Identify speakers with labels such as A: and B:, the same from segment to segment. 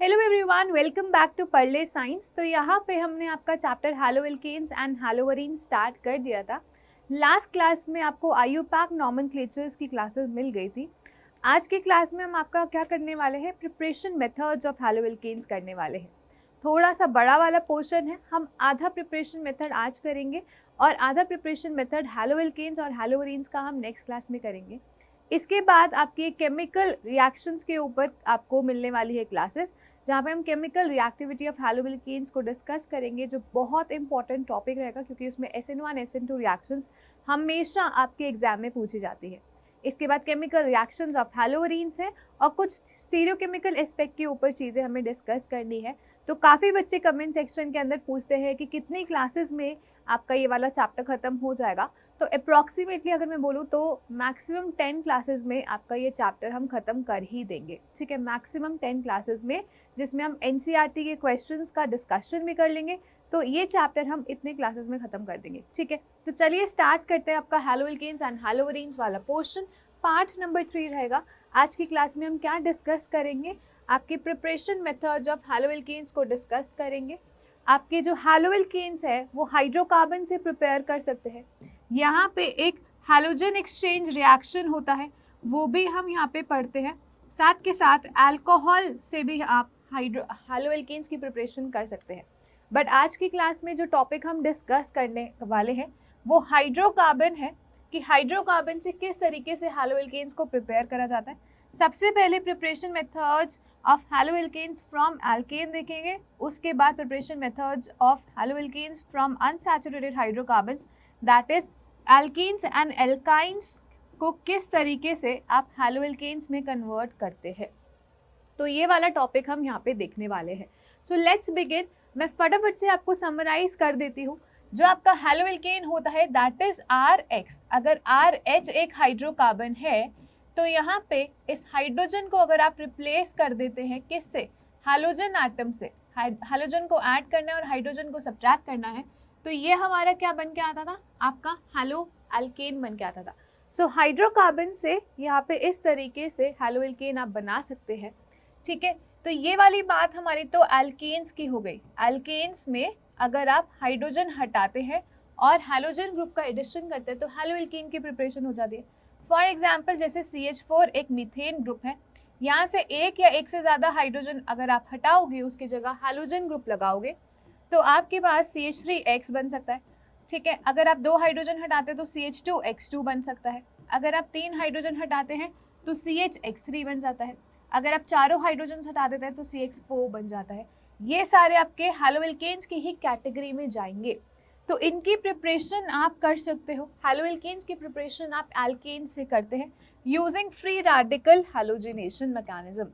A: Hello everyone, welcome back to Padhle science. तो यहाँ पे हमने आपका chapter haloalkanes and haloarenes start कर दिया था। लास्ट क्लास में आपको आईयूपैक नॉमेनक्लेचर्स की क्लासेस मिल गई थी। आज की क्लास में हम आपका क्या करने वाले हैं, प्रिपरेशन मेथड्स ऑफ हैलोएल्केन्स करने वाले हैं। थोड़ा सा बड़ा वाला पोर्शन है, हम आधा प्रिपरेशन मेथड आज करेंगे और आधा प्रिपरेशन मेथड हैलोएल्केन्स और हैलोवरीन्स का हम नेक्स्ट क्लास में करेंगे। इसके बाद आपके केमिकल रिएक्शंस के ऊपर आपको मिलने वाली है क्लासेस, जहाँ पे हम केमिकल रिएक्टिविटी ऑफ हैलोएल्केन्स को डिस्कस करेंगे, जो बहुत इंपॉर्टेंट टॉपिक रहेगा क्योंकि उसमें SN1 SN2 रिएक्शंस हमेशा आपके एग्जाम में पूछी जाती है। इसके बाद केमिकल रिएक्शंस ऑफ हैलोवरीन्स है और कुछ स्टीरियोकेमिकल एस्पेक्ट के ऊपर चीज़ें हमें डिस्कस करनी है। तो काफ़ी बच्चे कमेंट सेक्शन के अंदर पूछते हैं कि कितनी क्लासेस में आपका ये वाला चैप्टर ख़त्म हो जाएगा। तो अप्रॉक्सीमेटली अगर मैं बोलूँ तो मैक्सिमम 10 क्लासेस में आपका ये चैप्टर हम ख़त्म कर ही देंगे। ठीक है, मैक्सिमम 10 क्लासेस में, जिसमें हम NCERT के क्वेश्चंस का डिस्कशन भी कर लेंगे। तो ये चैप्टर हम इतने क्लासेस में ख़त्म कर देंगे। ठीक है, तो चलिए स्टार्ट करते हैं आपका हैलोएल्केन्स एंड हैलोवरीन्स वाला पोर्शन। पार्ट नंबर 3 रहेगा। आज की क्लास में हम क्या डिस्कस करेंगे, आपकी प्रिपरेशन मेथड्स ऑफ हैलोएल्केन्स को डिस्कस करेंगे। आपके जो हैलोएल्केन्स है वो हाइड्रोकार्बन से प्रिपेयर कर सकते हैं। यहाँ पे एक हैलोजन एक्सचेंज रिएक्शन होता है, वो भी हम यहाँ पे पढ़ते हैं। साथ के साथ अल्कोहल से भी आप हैलोएल्केन्स की प्रिपरेशन कर सकते हैं। बट आज की क्लास में जो टॉपिक हम डिस्कस करने वाले हैं वो हाइड्रोकार्बन है, कि हाइड्रोकार्बन से किस तरीके से हैलोएल्केन्स को प्रिपेयर करा जाता है। सबसे पहले preparation methods of haloalkanes from alkane देखेंगे, उसके बाद preparation methods of haloalkanes from unsaturated hydrocarbons, that is alkenes and alkynes को किस तरीके से आप हैलोएल्केन्स में कन्वर्ट करते हैं। तो ये वाला टॉपिक हम यहाँ पे देखने वाले हैं। So let's begin. मैं फटाफट से आपको समराइज कर देती हूँ। जो आपका हैलोएल्केन होता है दैट इज RH। अगर RH एक हाइड्रोकार्बन है तो यहाँ पे इस हाइड्रोजन को अगर आप रिप्लेस कर देते हैं किससे, हैलोजन एटम से, हैलोजन को ऐड करना है और हाइड्रोजन को सब्ट्रैक्ट करना है, तो ये हमारा क्या बन के आता था, आपका हैलोएल्केन बन के आता था। सो हाइड्रोकार्बन से यहाँ पे इस तरीके से हैलोएल्केन आप बना सकते हैं। ठीक है, तो ये वाली बात हमारी तो एल्केन्स की हो गई। एल्केन्स में अगर आप हाइड्रोजन हटाते हैं और हैलोजन ग्रुप का एडिशन करते हैं तो हैलोएल्केन की प्रिपरेशन हो जाती है। फॉर एग्जाम्पल जैसे CH4 एक मीथेन ग्रुप है, यहाँ से एक या एक से ज़्यादा हाइड्रोजन अगर आप हटाओगे, उसकी जगह हैलोजन ग्रुप लगाओगे तो आपके पास CH3X बन सकता है। ठीक है, अगर आप 2 हाइड्रोजन हटाते हैं तो CH2X2 बन सकता है। अगर आप 3 हाइड्रोजन हटाते हैं तो CHX3 बन जाता है। अगर आप चारों हाइड्रोजन हटा देते हैं तो CH4 बन जाता है। ये सारे आपके हैलोएल्केन्स की ही कैटेगरी में जाएंगे। तो इनकी प्रिपरेशन आप कर सकते हो। हैलोएल्केन्स की प्रिपरेशन आप एल्केन्स से करते हैं using free radical halogenation mechanism.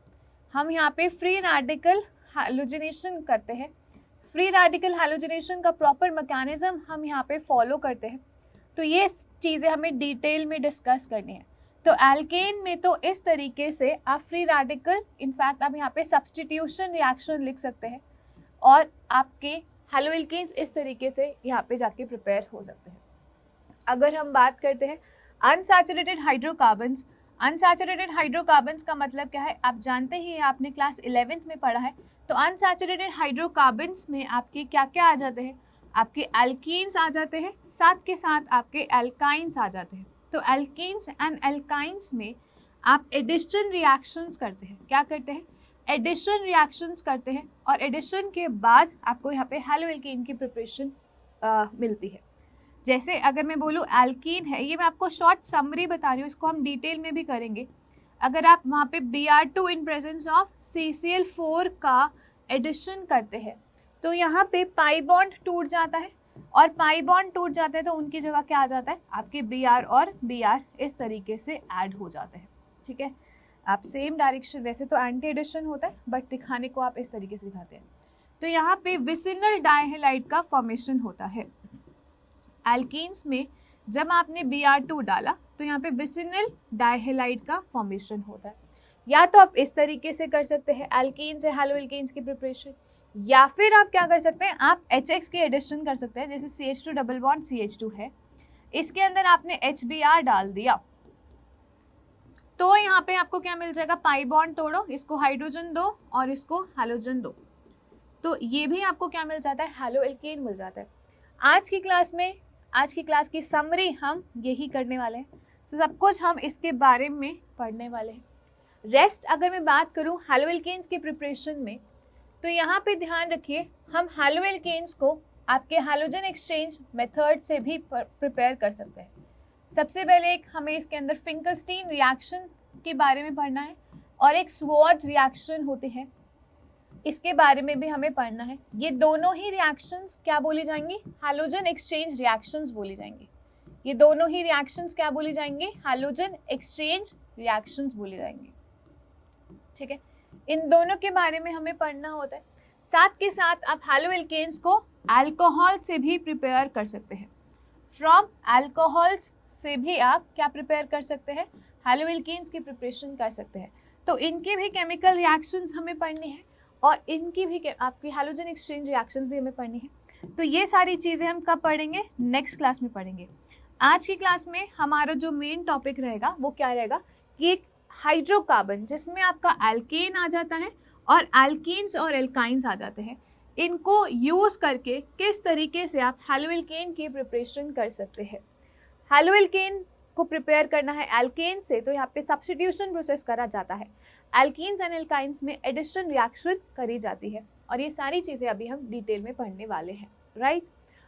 A: हम यहाँ पे फ्री रेडिकल हैलोजिनेशन करते हैं। फ्री रेडिकल हैलोजिनेशन का प्रॉपर मैकेनिज्म हम यहाँ पे फॉलो करते हैं। तो ये चीज़ें हमें डिटेल में डिस्कस करनी है। तो एल्केन में तो इस तरीके से आप फ्री रेडिकल, इनफैक्ट आप यहाँ पे सब्सटीट्यूशन रिएक्शन लिख सकते हैं और आपके हैलोएल्केन्स इस तरीके से यहाँ पे जाके प्रिपेयर हो सकते हैं। अगर हम बात करते हैं अनसैचुरेटेड हाइड्रोकार्बन्स, अनसैचुरेटेड हाइड्रोकार्बन्स का मतलब क्या है, आप जानते ही, आपने क्लास 11th में पढ़ा है। तो अनसैचुरेटेड हाइड्रोकार्बन्स में आपके क्या क्या आ जाते हैं, आपके एल्कीन्स आ जाते हैं, साथ के साथ आपके एल्काइंस आ जाते हैं। तो एल्कीन्स एंड एल्काइंस में आप एडिशन रिएक्शंस करते हैं। क्या करते हैं, एडिशन रिएक्शंस करते हैं और एडिशन के बाद आपको यहाँ पे हैलोएल्केन की प्रिपरेशन मिलती है। जैसे अगर मैं बोलूँ एल्कीन है, ये मैं आपको शॉर्ट समरी बता रही हूँ, इसको हम डिटेल में भी करेंगे। अगर आप वहाँ पे Br2 in presence of CCl4 का एडिशन करते हैं तो यहाँ पे पाई बॉन्ड टूट जाता है, और पाई बॉन्ड टूट जाते हैं तो उनकी जगह क्या आ जाता है, आपके Br और Br इस तरीके से ऐड हो जाते हैं। ठीक है, आप सेम डायरेक्शन, वैसे तो एंटी एडिशन होता है बट दिखाने को आप इस तरीके से दिखाते हैं। तो यहाँ पे विसिनल डाइहेलाइड का फॉर्मेशन होता है। एल्कीन्स में जब आपने Br2 डाला तो यहाँ पे विसिनल डाइहेलाइड का फॉर्मेशन होता है। या तो आप इस तरीके से कर सकते हैं एल्कीन से हैलोएल्केन्स की प्रिपरेशन, या फिर आप क्या कर सकते हैं, आप HX की एडिशन कर सकते हैं। जैसे CH2 डबल बॉन्ड CH2 है, इसके अंदर आपने HBr डाल दिया तो यहाँ पे आपको क्या मिल जाएगा, पाई बॉन्ड तोड़ो, इसको हाइड्रोजन दो और इसको हैलोजन दो, तो ये भी आपको क्या मिल जाता है, हैलो एल्केन मिल जाता है। आज की क्लास की समरी हम यही करने वाले हैं। तो सब कुछ हम इसके बारे में पढ़ने वाले हैं। रेस्ट अगर मैं बात करूं हैलो एल्केन्स के प्रिपरेशन में, तो यहाँ पे ध्यान रखिए हम हैलो एल्केन्स को आपके हैलोजन एक्सचेंज मेथड से भी प्रिपेयर कर सकते हैं। सबसे पहले एक हमें इसके अंदर फिंकलस्टीन रिएक्शन के बारे में पढ़ना है और एक स्वॉर्ड्स रिएक्शन होते हैं, इसके बारे में भी हमें पढ़ना है। ये दोनों ही रिएक्शंस क्या बोली जाएंगी, हैलोजन एक्सचेंज रिएक्शंस बोली जाएंगी। ये दोनों ही रिएक्शंस क्या बोली जाएंगे, हैलोजन एक्सचेंज रिएक्शंस बोली जाएंगी। ठीक है, इन दोनों के बारे में हमें पढ़ना होता है। साथ के साथ आप हैलो एल्केन्स को अल्कोहल से भी प्रिपेयर कर सकते हैं। फ्रॉम अल्कोहल्स से भी आप क्या प्रिपेयर कर सकते हैं, हैलो एल्केन्स की प्रिपरेशन कर सकते हैं। तो इनके भी केमिकल रिएक्शंस हमें पढ़नी है और इनकी भी आपकी हैलोजन एक्सचेंज रिएक्शंस भी हमें पढ़नी है। तो ये सारी चीज़ें हम कब पढ़ेंगे, नेक्स्ट क्लास में पढ़ेंगे। आज की क्लास में हमारा जो मेन टॉपिक रहेगा वो क्या रहेगा कि एक हाइड्रोकार्बन जिसमें आपका एल्केन आ जाता है और एल्कीन्स और एल्काइंस आ जाते हैं, इनको यूज़ करके किस तरीके से आप हैलो एल्केन की प्रिपरेशन कर सकते हैं। हैलो एल्केन को प्रिपेयर करना है एल्केन से, तो यहाँ पे सब्स्टिट्यूशन प्रोसेस करा जाता है। एल्कीन्स एंड एल्काइंस में एडिशन रिएक्शन करी जाती है और ये सारी चीज़ें अभी हम डिटेल में पढ़ने वाले हैं, right.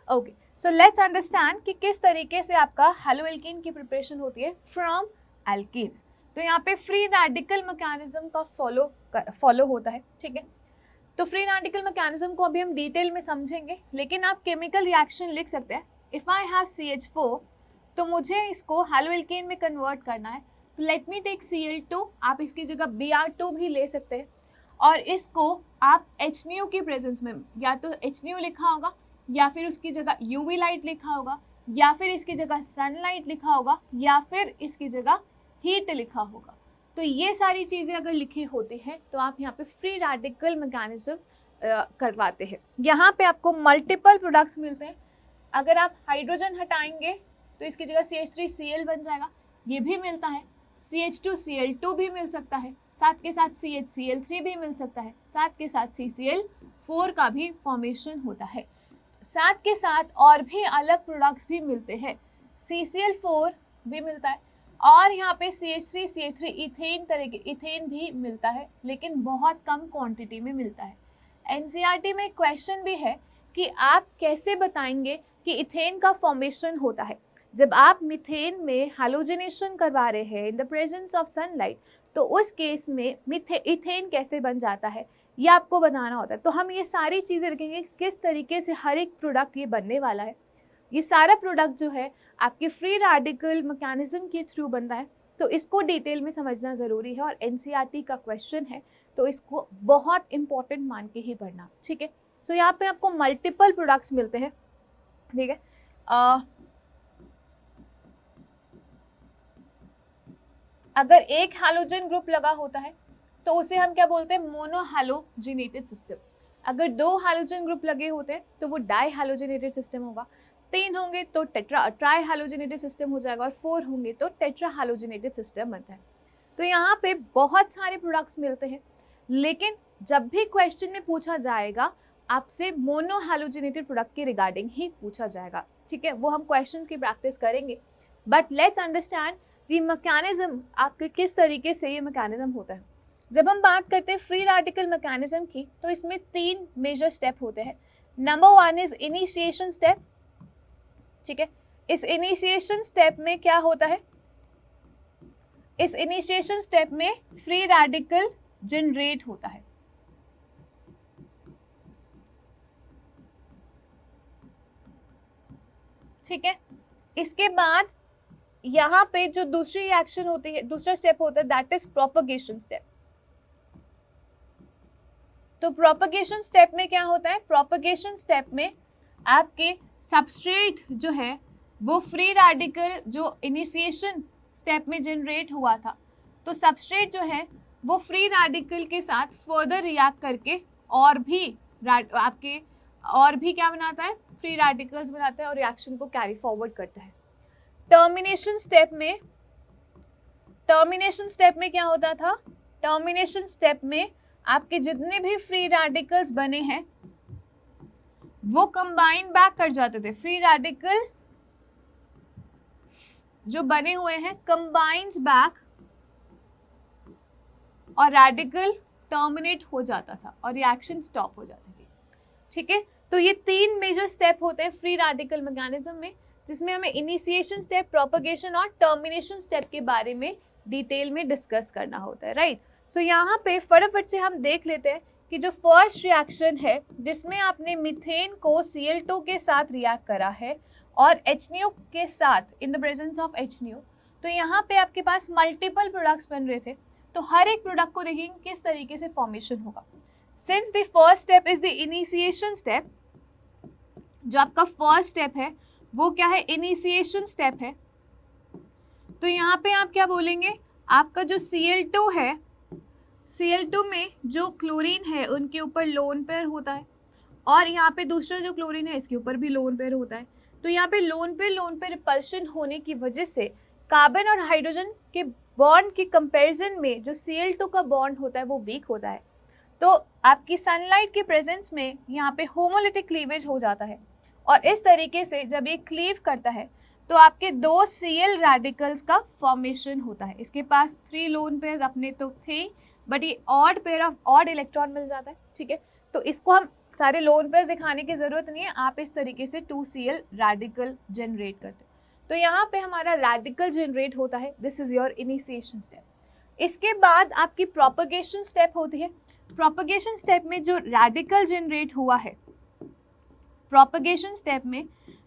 A: Okay, so let's understand कि किस तरीके से आपका हैलो एल्केन की प्रिपरेशन होती है फ्रॉम एल्कीन्स। तो यहाँ पे फ्री रेडिकल मैकेनिज्म का फॉलो होता है, ठीक है। तो फ्री रेडिकल मैकेनिज्म को अभी हम डिटेल में समझेंगे, लेकिन आप केमिकल रिएक्शन लिख सकते हैं। इफ़ आई हैव CH4 तो मुझे इसको हैलो एल्केन में कन्वर्ट करना है, तो लेट मी टेक Cl2, आप इसकी जगह Br2 भी ले सकते हैं और इसको आप HNO की प्रेजेंस में या तो HNO लिखा होगा या फिर उसकी जगह UV लाइट लिखा होगा या फिर इसकी जगह सनलाइट लिखा होगा या फिर इसकी जगह हीट लिखा होगा। तो ये सारी चीज़ें अगर लिखी होती हैं तो आप यहाँ पे फ्री रेडिकल मैकेनिज्म करवाते हैं। यहाँ पे आपको मल्टीपल प्रोडक्ट्स मिलते हैं। अगर आप हाइड्रोजन हटाएंगे तो इसकी जगह CH3Cl बन जाएगा, ये भी मिलता है। CH2Cl2 भी मिल सकता है, साथ के साथ CHCl3 भी मिल सकता है, साथ के साथ CCl4 का भी फॉर्मेशन होता है। साथ के साथ और भी अलग प्रोडक्ट्स भी मिलते हैं, CCl4 भी मिलता है और यहाँ पे CH3 इथेन तरह के इथेन भी मिलता है, लेकिन बहुत कम क्वांटिटी में मिलता है। NCERT में क्वेश्चन भी है कि आप कैसे बताएंगे कि इथेन का फॉर्मेशन होता है। जब आप मीथेन में हैलोजनेशन करवा रहे हैं in the presence of sunlight, तो उस केस में इथेन कैसे बन जाता है ये आपको बताना होता है। तो हम ये सारी चीज़ें रखेंगे किस तरीके से हर एक प्रोडक्ट ये बनने वाला है। ये सारा प्रोडक्ट जो है आपके फ्री रेडिकल मैकेनिज्म के थ्रू बनता है, तो इसको डिटेल में समझना ज़रूरी है और NCERT का क्वेश्चन है तो इसको बहुत इंपॉर्टेंट मान के ही पढ़ना, ठीक है। सो यहाँ पे आपको मल्टीपल प्रोडक्ट्स मिलते हैं, ठीक है। अगर एक हैलोजन ग्रुप लगा होता है तो उसे हम क्या बोलते हैं, मोनो हैलोजिनेटेड सिस्टम। अगर 2 हैलोजन ग्रुप लगे होते हैं तो वो डाई हैलोजिनेटेड सिस्टम होगा, 3 होंगे तो ट्राई हैलोजिनेटेड सिस्टम हो जाएगा और 4 होंगे तो टेट्रा हैलोजिनेटेड सिस्टम बनता है। तो यहाँ पे बहुत सारे प्रोडक्ट्स मिलते हैं, लेकिन जब भी क्वेश्चन में पूछा जाएगा आपसे मोनो हैलोजिनेटेड प्रोडक्ट के रिगार्डिंग ही पूछा जाएगा, ठीक है। वो हम क्वेश्चंस की प्रैक्टिस करेंगे, but let's understand the mechanism, आपके किस तरीके से ये मैकेनिज्म होता है। जब हम बात करते हैं फ्री रेडिकल मैकेनिज्म की, तो इसमें 3 मेजर स्टेप होते हैं। नंबर 1 इज इनिशिएशन स्टेप, ठीक है। इस इनिशिएशन स्टेप में क्या होता है, इस इनिशिएशन स्टेप में फ्री रेडिकल जनरेट होता है, ठीक है। इसके बाद यहाँ पे जो दूसरी रिएक्शन होती है, दूसरा स्टेप होता है, दैट इज प्रोपगेशन स्टेप। तो प्रोपगेशन स्टेप में क्या होता है, प्रोपगेशन स्टेप में आपके सबस्ट्रेट जो है वो फ्री रेडिकल जो इनिशिएशन स्टेप में जनरेट हुआ था, तो सबस्ट्रेट जो है वो फ्री रेडिकल के साथ फर्दर रिएक्ट करके और भी क्या बनाता है, फ्री रेडिकल्स बनाता है और रिएक्शन को कैरी फॉरवर्ड करता है। टर्मिनेशन स्टेप में टर्मिनेशन स्टेप में क्या होता था, टर्मिनेशन स्टेप में आपके जितने भी फ्री रेडिकल्स बने हैं वो कंबाइन बैक कर जाते थे। फ्री रेडिकल जो बने हुए हैं कंबाइंस बैक और रेडिकल टर्मिनेट हो जाता था और रिएक्शन स्टॉप हो जाती थी। ठीक है, तो ये 3 मेजर स्टेप होते हैं फ्री रेडिकल मैकेनिज्म में, जिसमें हमें इनिशिएशन स्टेप, प्रोपगेशन और टर्मिनेशन स्टेप के बारे में डिटेल में डिस्कस करना होता है, राइट। सो यहाँ पे फटाफट से हम देख लेते हैं कि जो फर्स्ट रिएक्शन है जिसमें आपने मीथेन को Cl2 के साथ रिएक्ट करा है और HNO के साथ, in the presence of HNO, तो यहाँ पे आपके पास मल्टीपल प्रोडक्ट्स बन रहे थे। तो हर एक प्रोडक्ट को देखेंगे किस तरीके से फॉर्मेशन होगा। Since the first step is the initiation step, जो आपका फर्स्ट स्टेप है वो क्या है, इनिशिएशन स्टेप है। तो यहाँ पे आप क्या बोलेंगे, आपका जो Cl2 है, Cl2 में जो क्लोरीन है उनके ऊपर लोन पेयर होता है और यहाँ पे दूसरा जो क्लोरीन है इसके ऊपर भी लोन पेयर होता है। तो यहाँ पे लोन पे रिपल्शन होने की वजह से कार्बन और हाइड्रोजन के बॉन्ड के कंपैरिजन में जो Cl2 का बॉन्ड होता है वो वीक होता है। तो आपकी सनलाइट के प्रेजेंस में यहाँ पे होमोलिटिक क्लीवेज हो जाता है और इस तरीके से जब ये क्लीव करता है तो आपके 2 Cl रेडिकल्स का फॉर्मेशन होता है। इसके पास 3 लोन पेयर्स अपने तो थे, बट ये odd pair of odd electron मिल जाता है। ठीक है, तो इसको हम सारे लोन पेयर्स दिखाने की ज़रूरत नहीं है, आप इस तरीके से 2 Cl रेडिकल जनरेट करते हैं। तो यहाँ पे हमारा रेडिकल जनरेट होता है, this is your initiation step. इसके बाद आपकी प्रोपगेशन स्टेप होती है। प्रोपगेशन स्टेप में जो रेडिकल जनरेट हुआ है, प्रोपगेशन स्टेप में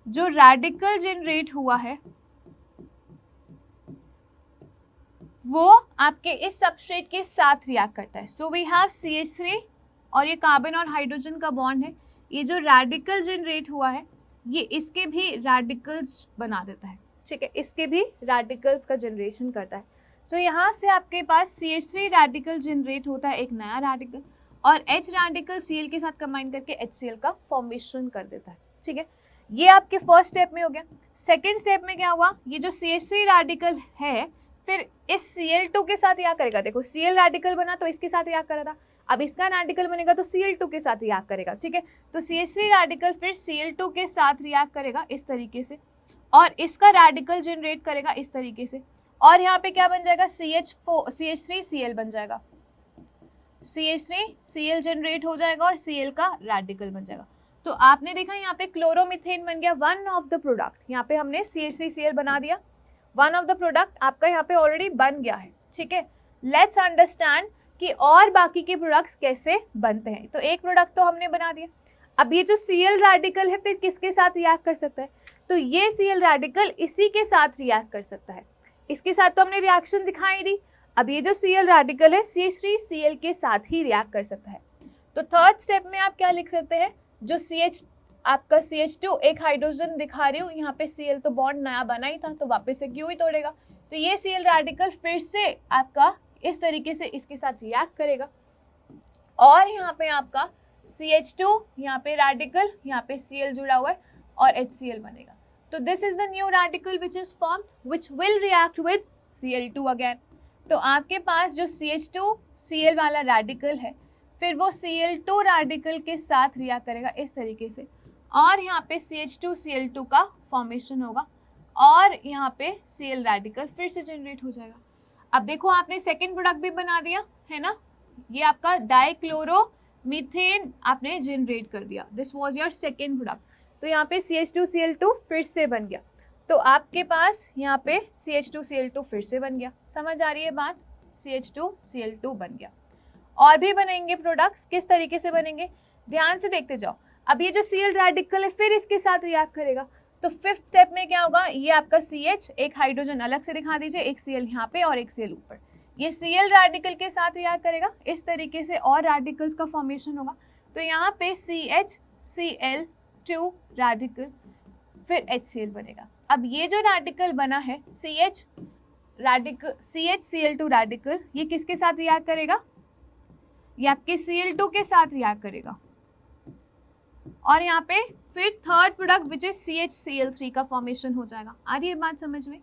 A: जो रेडिकल जनरेट हुआ है वो आपके इस सबस्ट्रेट के साथ रिएक्ट करता है। सो वी हैव CH3 और ये कार्बन और हाइड्रोजन का बॉन्ड है। ये जो रेडिकल जनरेट हुआ है ये इसके भी रेडिकल्स बना देता है। ठीक है, इसके भी रेडिकल्स का जनरेशन करता है। सो यहाँ से आपके पास CH3 रेडिकल जनरेट होता है, एक नया रेडिकल, और H रेडिकल Cl के साथ कंबाइन करके HCl का फॉर्मेशन कर देता है। ठीक है, ये आपके फर्स्ट स्टेप में हो गया। सेकेंड स्टेप में क्या हुआ, ये जो CH3 रेडिकल है फिर इस Cl2 के साथ रिएक्ट करेगा। देखो Cl रेडिकल बना तो इसके साथ रिएक्ट करा था, अब इसका रेडिकल बनेगा तो Cl2 के साथ रिएक्ट करेगा। ठीक है, तो CH3 रेडिकल फिर Cl2 के साथ रिएक्ट करेगा इस तरीके से और इसका रेडिकल जनरेट करेगा इस तरीके से, और यहाँ पे क्या बन जाएगा, CH3Cl बन जाएगा। CH3Cl जनरेट हो जाएगा और Cl का रेडिकल बन जाएगा। तो आपने देखा यहाँ पे क्लोरोमीथेन बन गया, वन ऑफ द प्रोडक्ट। यहाँ पे हमने CH3Cl बना दिया, वन ऑफ द प्रोडक्ट आपका यहाँ पे ऑलरेडी बन गया है। ठीक है, लेट्स अंडरस्टैंड कि और बाकी के प्रोडक्ट्स कैसे बनते हैं। तो एक प्रोडक्ट तो हमने बना दिया, अब ये जो Cl रेडिकल है फिर किसके साथ रिएक्ट कर सकता है, तो ये Cl रेडिकल इसी के साथ रिएक्ट कर सकता है। इसके साथ तो हमने रिएक्शन दिखाई दी, अब ये जो Cl रेडिकल है CH3Cl के साथ ही रिएक्ट कर सकता है। तो थर्ड स्टेप में आप क्या लिख सकते हैं, जो आपका CH2 एक हाइड्रोजन दिखा रही हूँ, यहाँ पे Cl तो बॉन्ड नया बना ही था तो वापस से क्यों ही तोड़ेगा, तो ये Cl रेडिकल फिर से आपका इस तरीके से इसके साथ रिएक्ट करेगा और यहाँ पे आपका CH2 यहाँ पे रेडिकल, यहाँ पे Cl जुड़ा हुआ है और HCl बनेगा। तो this is the new radical which is formed which will react with Cl2 again. तो आपके पास जो CH2Cl वाला रेडिकल है फिर वो Cl2 रेडिकल के साथ रिएक्ट करेगा इस तरीके से और यहाँ पे CH2Cl2 का फॉर्मेशन होगा और यहाँ पे Cl रेडिकल फिर से जनरेट हो जाएगा। अब देखो आपने सेकेंड प्रोडक्ट भी बना दिया है ना, ये आपका डाइक्लोरोमीथेन आपने जनरेट कर दिया, this was your second product. तो यहाँ पे CH2Cl2 फिर से बन गया, तो आपके पास यहाँ पे CH2Cl2 फिर से बन गया। समझ आ रही है बात, CH2Cl2 बन गया। और भी बनेंगे प्रोडक्ट्स, किस तरीके से बनेंगे ध्यान से देखते जाओ। अब ये जो Cl रेडिकल है फिर इसके साथ रिएक्ट करेगा, तो फिफ्थ स्टेप में क्या होगा, ये आपका CH, एक हाइड्रोजन अलग से दिखा दीजिए, एक Cl यहाँ पे और एक Cl ऊपर, ये Cl रेडिकल के साथ रिएक्ट करेगा इस तरीके से और रेडिकल्स का फॉर्मेशन होगा। तो यहाँ पे CHCl2 रेडिकल फिर HCl बनेगा। अब ये जो रेडिकल बना है CHCl2 रेडिकल, ये किसके साथ रिएक्ट करेगा, ये आपके Cl2 के साथ रिएक्ट करेगा और यहाँ पे फिर third product which is CHCl3 का फॉर्मेशन हो जाएगा। आ रही है बात समझ में,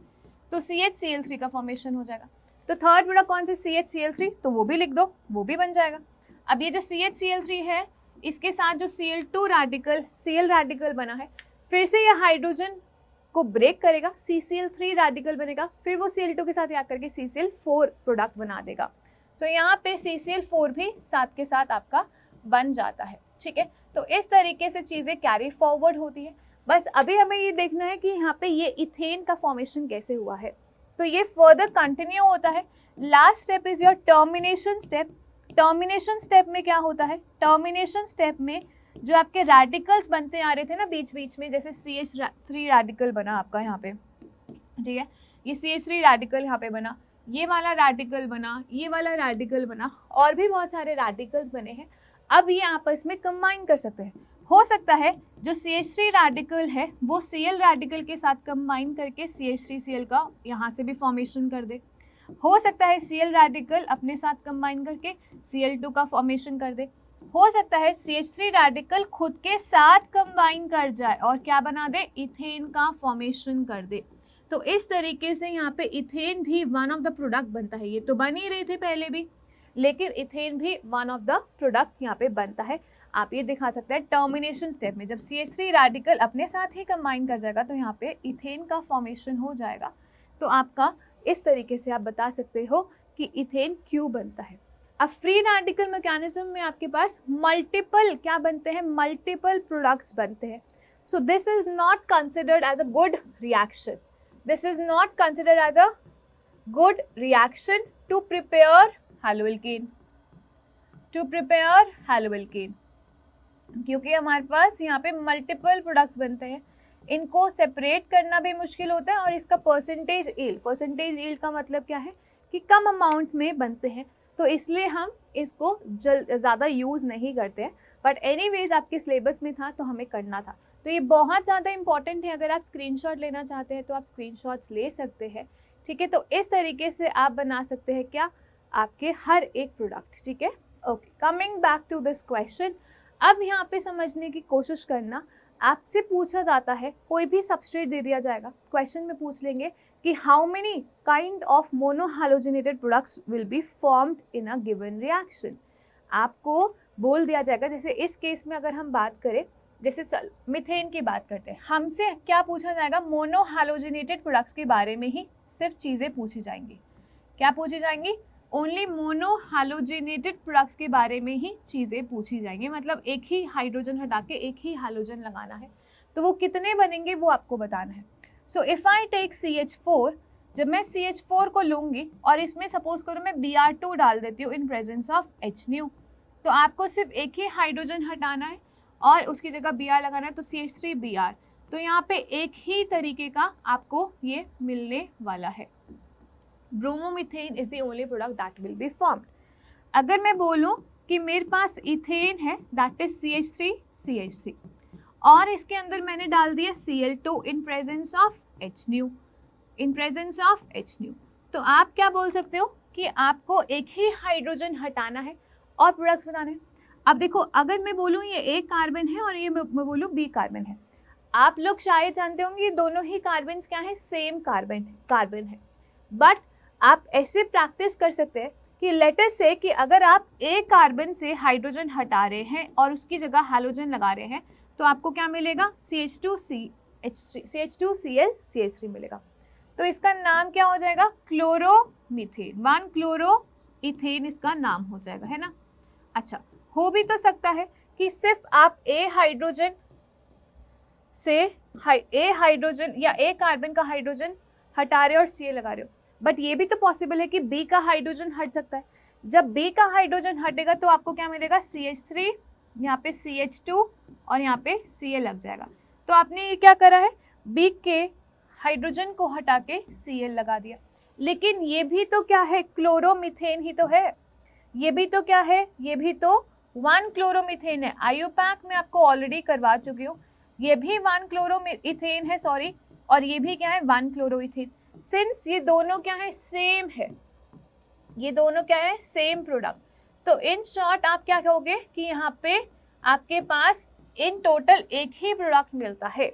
A: तो CHCl3 का फॉर्मेशन हो जाएगा। तो थर्ड प्रोडक्ट कौन सी, CHCl3, तो वो भी लिख दो, वो भी बन जाएगा। अब ये जो CHCl3 है इसके साथ जो Cl2 रेडिकल, Cl रेडिकल बना है, फिर से ये हाइड्रोजन को ब्रेक करेगा, CCl3 रेडिकल बनेगा, फिर वो Cl2 के साथ रिएक्ट करके CCl4 प्रोडक्ट बना देगा। सो यहाँ पे CCl4 भी साथ के साथ आपका बन जाता है, ठीक है। तो इस तरीके से चीज़ें कैरी फॉरवर्ड होती है। बस अभी हमें ये देखना है कि यहाँ पे ये इथेन का फॉर्मेशन कैसे हुआ है, तो ये फर्दर कंटिन्यू होता है। Last step is your termination step. Termination step में क्या होता है, टर्मिनेशन स्टेप में जो आपके रेडिकल्स बनते आ रहे थे ना बीच बीच में, जैसे CH3 रेडिकल बना आपका यहाँ पे, ठीक है, ये CH3 रेडिकल यहाँ पे बना, ये वाला रेडिकल बना, ये वाला रेडिकल बना, और भी बहुत सारे रेडिकल्स बने हैं। अब ये आपस में कंबाइन कर सकते हैं। हो सकता है जो CH3 रेडिकल है वो Cl रेडिकल के साथ कंबाइन करके CH3Cl का यहाँ से भी फॉर्मेशन कर दे। हो सकता है Cl रेडिकल अपने साथ कंबाइन करके Cl2 का फॉर्मेशन कर दे। हो सकता है CH3 रेडिकल खुद के साथ कंबाइन कर जाए और क्या बना दे, इथेन का फॉर्मेशन कर दे। तो इस तरीके से यहाँ पे इथेन भी वन ऑफ द प्रोडक्ट बनता है। ये तो बन ही रहे थे पहले भी, लेकिन इथेन भी वन ऑफ द प्रोडक्ट यहाँ पे बनता है। आप ये दिखा सकते हैं टर्मिनेशन स्टेप में जब CH3 रेडिकल अपने साथ ही कंबाइन कर जाएगा तो यहाँ पे इथेन का फॉर्मेशन हो जाएगा। तो आपका इस तरीके से आप बता सकते हो कि इथेन क्यों बनता है। अब फ्री रेडिकल मैकेनिज्म में आपके पास मल्टीपल क्या बनते हैं, मल्टीपल प्रोडक्ट्स बनते हैं। So this is not considered as a good reaction, this is not considered as a good reaction to prepare haloalkane, to prepare haloalkane, क्योंकि हमारे पास यहाँ पे मल्टीपल प्रोडक्ट्स बनते हैं। इनको सेपरेट करना भी मुश्किल होता है और इसका परसेंटेज यील्ड का मतलब क्या है कि कम अमाउंट में बनते हैं, तो इसलिए हम इसको ज़्यादा यूज़ नहीं करते हैं। बट एनीवेज आपके सिलेबस में था तो हमें करना था, तो ये बहुत ज़्यादा इंपॉर्टेंट है। अगर आप स्क्रीनशॉट लेना चाहते हैं तो आप स्क्रीनशॉट्स ले सकते हैं, ठीक है। तो इस तरीके से आप बना सकते हैं क्या, आपके हर एक प्रोडक्ट, ठीक है। Okay, coming back to this question. अब यहाँ पे समझने की कोशिश करना, आपसे पूछा जाता है, कोई भी सबस्ट्रेट दे दिया जाएगा, क्वेश्चन में पूछ लेंगे कि how many kind of monohalogenated products will be formed in a given reaction. आपको बोल दिया जाएगा, जैसे इस केस में अगर हम बात करें, जैसे मीथेन की बात करते हैं, हमसे क्या पूछा जाएगा, मोनोहैलोजिनेटेड प्रोडक्ट्स के बारे में ही सिर्फ चीज़ें पूछी जाएंगी। क्या पूछी जाएंगी, ओनली मोनोहैलोजिनेटेड प्रोडक्ट्स के बारे में ही चीज़ें पूछी जाएंगी। मतलब एक ही हाइड्रोजन हटा के एक ही हैलोजन लगाना है, तो वो कितने बनेंगे वो आपको बताना है। So if I take CH4, जब मैं CH4 को लूँगी और इसमें सपोज करूँ मैं Br2 डाल देती हूँ इन प्रेजेंस ऑफ HNu, तो आपको सिर्फ एक ही हाइड्रोजन हटाना है और उसकी जगह Br लगाना है, तो CH3Br। तो यहाँ पे एक ही तरीके का आपको ये मिलने वाला है। Bromomethane is the only product that will be formed. अगर मैं बोलूँ कि मेरे पास इथेन है दैट इज CH3 और इसके अंदर मैंने डाल दिया Cl2 in presence of HNu, in presence of HNu, तो आप क्या बोल सकते हो कि आपको एक ही हाइड्रोजन हटाना है और प्रोडक्ट्स बनाने हैं। अब देखो, अगर मैं बोलूँ ये एक कार्बन है और ये मैं बोलूँ B कार्बन है, आप लोग शायद जानते होंगे ये दोनों ही कार्बन्स क्या है, सेम कार्बन है। बट आप ऐसे प्रैक्टिस कर सकते हैं कि लेट अस से कि अगर आप एक कार्बन से हाइड्रोजन हटा रहे हैं और उसकी जगह हैलोजन लगा रहे हैं, तो आपको क्या मिलेगा, CH2Cl CH3 मिलेगा। तो इसका नाम क्या हो जाएगा, क्लोरोमीथेन, 1-क्लोरोइथेन इसका नाम हो जाएगा, है ना। अच्छा, हो भी तो सकता है कि सिर्फ आप ए हाइड्रोजन से ए हाइड्रोजन या ए कार्बन का हाइड्रोजन हटा रहे हो और Cl लगा रहे हो, बट ये भी तो पॉसिबल है कि B का हाइड्रोजन हट सकता है। जब B का हाइड्रोजन हटेगा तो आपको क्या मिलेगा, CH3, यहाँ पे CH2 और यहाँ पे Cl लग जाएगा। तो आपने ये क्या करा है, B के हाइड्रोजन को हटा के Cl लगा दिया। लेकिन ये भी तो क्या है, क्लोरोमीथेन ही तो है। ये भी तो क्या है, ये भी तो 1-क्लोरोमीथेन है। आईयूपैक में आपको ऑलरेडी करवा चुकी हूँ, ये भी 1-क्लोरोइथेन है, सॉरी, और ये भी क्या है, 1-क्लोरोइथेन। सिंस ये दोनों क्या है, सेम है, ये दोनों क्या है, सेम प्रोडक्ट, तो इन शॉर्ट आप क्या कहोगे कि यहाँ पे आपके पास इन टोटल एक ही प्रोडक्ट मिलता है।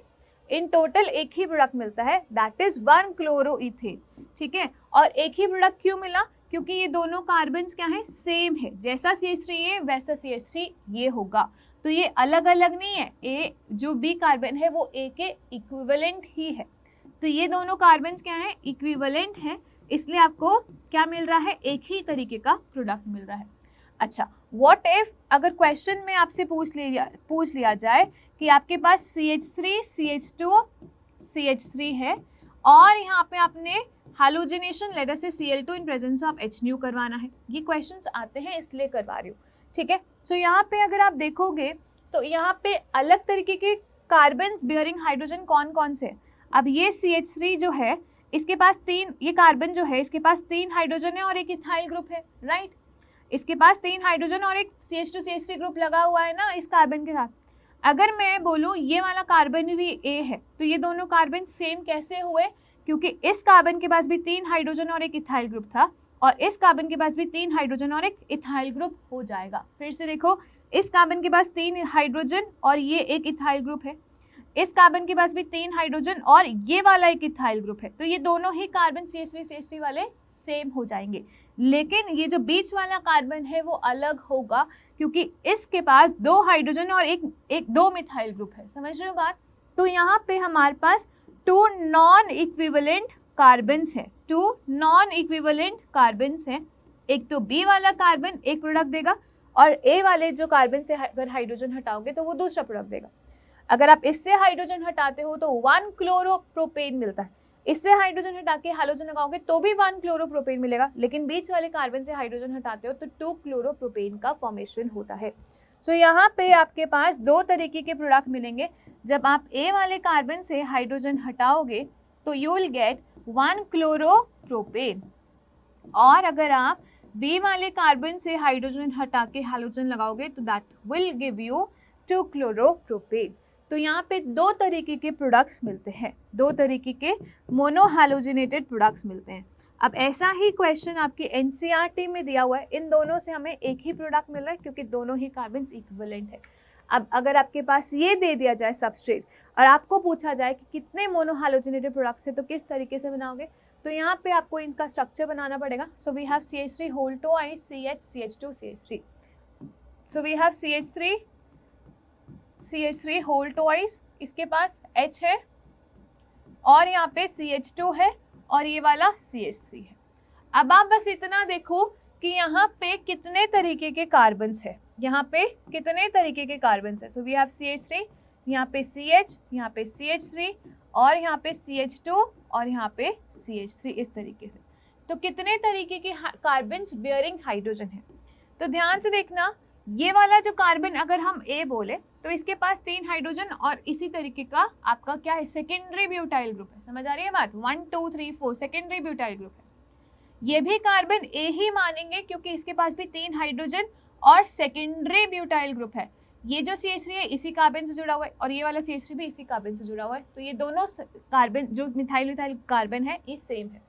A: इन टोटल एक ही प्रोडक्ट मिलता है, दैट इज 1 क्लोरोइथेन, ठीक है। और एक ही प्रोडक्ट क्यों मिला, क्योंकि ये दोनों कार्बन्स क्या है, सेम है, जैसा CH3 है वैसा CH3 ये होगा, तो ये अलग अलग नहीं है, ए जो बी कार्बन है वो ए के इक्विवेलेंट ही है, तो ये दोनों कार्बन्स क्या है, इक्विवेलेंट है, इसलिए आपको क्या मिल रहा है, एक ही तरीके का प्रोडक्ट मिल रहा है। अच्छा, व्हाट इफ अगर क्वेश्चन में आपसे पूछ लिया जाए कि आपके पास CH3 CH2 CH3 है और यहाँ पे आपने हाइड्रोजनेशन लेटर से Cl2 in presence of H करवाना है, ये क्वेश्चंस आते हैं इसलिए करवा रही हूँ, ठीक है। सो यहाँ पे अगर आप देखोगे तो यहाँ पे अलग तरीके के कार्बन्स बियरिंग हाइड्रोजन कौन कौन से, अब ये CH3 जो है इसके पास 3, ये कार्बन जो है इसके पास 3 हाइड्रोजन है और एक इथाइल ग्रुप है, राइट, इसके पास 3 हाइड्रोजन और एक CH2 CH3 ग्रुप लगा हुआ है ना इस कार्बन के साथ। अगर मैं बोलूँ ये वाला कार्बन भी A है तो ये दोनों कार्बन सेम कैसे हुए, क्योंकि इस कार्बन के पास भी 3 हाइड्रोजन और एक इथाइल ग्रुप था और इस कार्बन के पास भी 3 हाइड्रोजन और एक इथाइल ग्रुप हो जाएगा। फिर से देखो, इस कार्बन के पास 3 हाइड्रोजन और ये एक इथाइल ग्रुप है, इस कार्बन के पास भी 3 हाइड्रोजन और ये वाला एक इथाइल ग्रुप है, तो ये दोनों ही कार्बन CH3 वाले सेम हो जाएंगे, लेकिन ये जो बीच वाला कार्बन है वो अलग होगा क्योंकि इसके पास 2 हाइड्रोजन और एक 2 मिथाइल ग्रुप है, समझ रहे हो बात। तो यहाँ पे हमारे पास 2 नॉन इक्विवेलेंट कार्बन्स है, 2 नॉन इक्विवेलेंट कार्बन्स है, एक तो बी वाला कार्बन एक प्रोडक्ट देगा और ए वाले जो कार्बन से अगर हाइड्रोजन हटाओगे तो वो दूसरा प्रोडक्ट देगा। अगर आप इससे हाइड्रोजन हटाते हो तो 1 क्लोरोप्रोपेन मिलता है, इससे हाइड्रोजन हटा के हैलोजन लगाओगे तो भी 1 क्लोरोप्रोपेन मिलेगा, लेकिन बीच वाले कार्बन से हाइड्रोजन हटाते हो तो 2 क्लोरोप्रोपेन का फॉर्मेशन होता है। सो यहाँ पे आपके पास 2 तरीके के प्रोडक्ट मिलेंगे, जब आप ए वाले कार्बन से हाइड्रोजन हटाओगे तो यू विल गेट 1 क्लोरोप्रोपेन, और अगर आप बी वाले कार्बन से हाइड्रोजन हटा के हैलोजन लगाओगे तो that will give you 2 chloropropane. तो यहाँ पे 2 तरीके के प्रोडक्ट्स मिलते हैं, 2 तरीके के मोनोहैलोजिनेटेड प्रोडक्ट्स मिलते हैं। अब ऐसा ही क्वेश्चन आपकी NCERT में दिया हुआ है, इन दोनों से हमें एक ही प्रोडक्ट मिल रहा है क्योंकि दोनों ही कार्बन्स इक्विवेलेंट है। अब अगर आपके पास ये दे दिया जाए सबस्ट्रेट और आपको पूछा जाए कि कितने मोनोहैलोजिनेटेड प्रोडक्ट्स है तो किस तरीके से बनाओगे, तो यहाँ पे आपको इनका स्ट्रक्चर बनाना पड़ेगा। So we have CH3 whole twice CH CH2 CH3, so we have CH3 whole twice, इसके पास H है और यहाँ पे CH2 है और ये वाला CH3 है। अब आप बस इतना देखो कि यहाँ पे कितने तरीके के कार्बन्स है, यहाँ पे कितने तरीके के कार्बन्स है। सो वी हैव CH3, यहाँ पे CH, यहाँ पे CH3 और यहाँ पे CH2 और यहाँ पे CH3, इस तरीके से। तो कितने तरीके के कार्बन्स बियरिंग हाइड्रोजन है, तो ध्यान से देखना, ये वाला जो कार्बन अगर हम A बोले तो इसके पास 3 हाइड्रोजन और इसी तरीके का आपका क्या है, सेकेंडरी ब्यूटाइल ग्रुप है, समझ आ रही है बात, 1 2 3 4 सेकेंडरी ब्यूटाइल ग्रुप है। ये भी कार्बन A ही मानेंगे क्योंकि इसके पास भी 3 हाइड्रोजन और सेकेंडरी ब्यूटाइल ग्रुप है। ये जो CH3 है इसी कार्बन से जुड़ा हुआ है और ये वाला CH3 भी इसी कार्बन से जुड़ा हुआ है, तो ये दोनों कार्बन जो मिथाइल कार्बन है ये सेम है।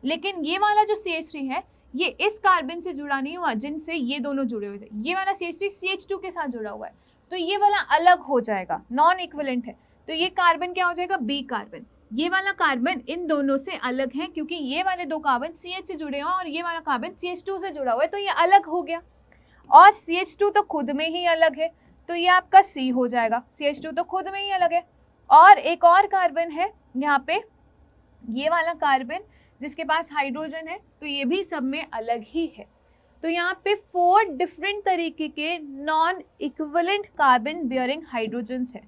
A: लेकिन ये वाला जो CH3 है ये इस कार्बन से जुड़ा नहीं हुआ जिनसे ये दोनों जुड़े हुए थे, ये वाला CH3 CH2 के साथ जुड़ा हुआ है, तो ये वाला अलग हो जाएगा, नॉन इक्विवेलेंट है, तो ये कार्बन क्या हो जाएगा, बी कार्बन। ये वाला कार्बन इन दोनों से अलग है क्योंकि ये वाले 2 कार्बन CH से जुड़े हुए हैं और ये वाला कार्बन CH2 से जुड़ा हुआ है, तो ये अलग हो गया। और CH2 तो खुद में ही अलग है, तो ये आपका C हो जाएगा, CH2 तो खुद में ही अलग है। और एक और कार्बन है यहाँ पे, ये वाला कार्बन जिसके पास हाइड्रोजन है, तो ये भी सब में अलग ही है। तो यहाँ पे 4 डिफरेंट तरीके के non equivalent carbon bearing hydrogens है,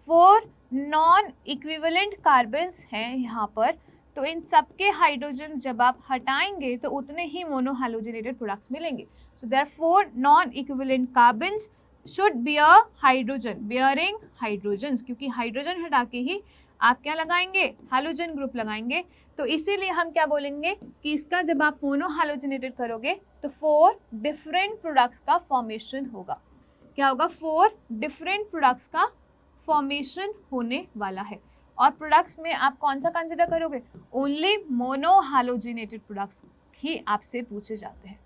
A: 4 नॉन इक्विवेलेंट कार्बन्स हैं यहाँ पर। तो इन सबके हाइड्रोजन जब आप हटाएंगे तो उतने ही मोनोहैलोजिनेटेड प्रोडक्ट्स मिलेंगे। So there 4 non equivalent carbons should bear hydrogen, bearing hydrogens, क्योंकि हाइड्रोजन हटा के ही आप क्या लगाएंगे, हैलोजन ग्रुप लगाएंगे। तो इसीलिए हम क्या बोलेंगे कि इसका जब आप मोनोहैलोजिनेटेड करोगे तो 4 डिफरेंट प्रोडक्ट्स का फॉर्मेशन होगा। क्या होगा, 4 डिफरेंट प्रोडक्ट्स का फॉर्मेशन होने वाला है। और प्रोडक्ट्स में आप कौन सा कंसिडर करोगे, ओनली मोनोहैलोजिनेटेड प्रोडक्ट्स ही आपसे पूछे जाते हैं,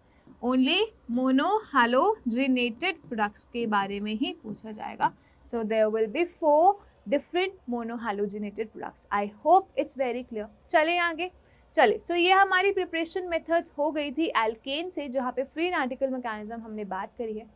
A: ओनली मोनोहैलोजिनेटेड प्रोडक्ट्स के बारे में ही पूछा जाएगा। So there will be 4 different monohalogenated products. I hope it's very clear. चले आगे, चले. So ये हमारी प्रिपरेशन मेथड्स हो गई थी एल्केन से, जहाँ पे फ्री रेडिकल मैकेनिज्म हमने बात करी है.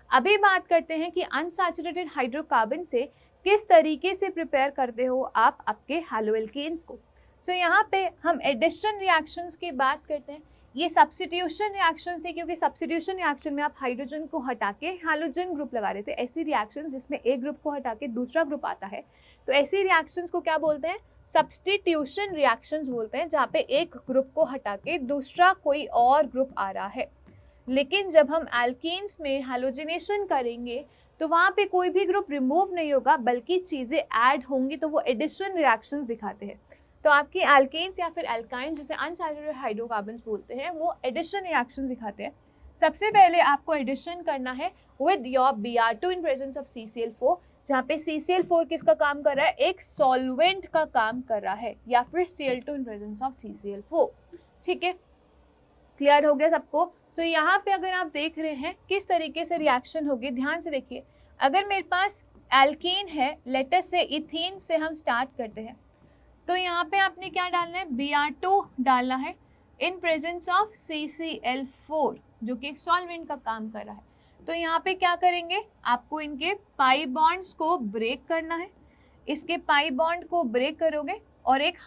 A: अभी बात करते हैं कि अनसैचुरेटेड हाइड्रोकार्बन से किस तरीके से प्रिपेयर करते हो आप आपके हैलोएल्केन्स को. सो यहाँ पे हम एडिशन रिएक्शंस की बात करते हैं. ये सब्स्टिट्यूशन रिएक्शंस थे, क्योंकि सब्स्टिट्यूशन रिएक्शन में आप हाइड्रोजन को हटा के हैलोजन ग्रुप लगा रहे थे. ऐसी रिएक्शंस जिसमें एक ग्रुप को हटा के दूसरा ग्रुप आता है, तो ऐसी रिएक्शंस को क्या बोलते हैं? सब्स्टिट्यूशन रिएक्शंस बोलते हैं, जहाँ पे एक ग्रुप को हटा के दूसरा कोई और ग्रुप आ रहा है. लेकिन जब हम एल्कीन्स में हैलोजिनेशन करेंगे तो वहाँ पे कोई भी ग्रुप रिमूव नहीं होगा, बल्कि चीज़ें ऐड होंगी, तो वो एडिशन रिएक्शंस दिखाते हैं. तो आपकी एल्केन्स या फिर एल्काइंस, जिसे अनसैचुरेटेड हाइड्रोकार्बन्स बोलते हैं, वो एडिशन रिएक्शन दिखाते हैं. सबसे पहले आपको एडिशन करना है with your Br2 in presence of CCl4, जहाँ पे CCl4 किसका काम कर रहा है? एक सॉल्वेंट का काम कर रहा है, या फिर Cl2 in presence of CCl4. ठीक है, क्लियर हो गया सबको? सो यहाँ पे अगर आप देख रहे हैं किस तरीके से रिएक्शन होगी, ध्यान से देखिए. अगर मेरे पास एल्कीन है, लेटस से इथीन से हम स्टार्ट करते हैं, तो यहाँ पे आपने क्या डालना है? Br2 डालना है इन प्रेजेंस ऑफ CCl4, जो कि एक सॉल्वेंट का काम कर रहा है. तो यहाँ पे क्या करेंगे? आपको इनके पाई बॉन्ड्स को ब्रेक करना है. इसके पाई बॉन्ड को ब्रेक करोगे और एक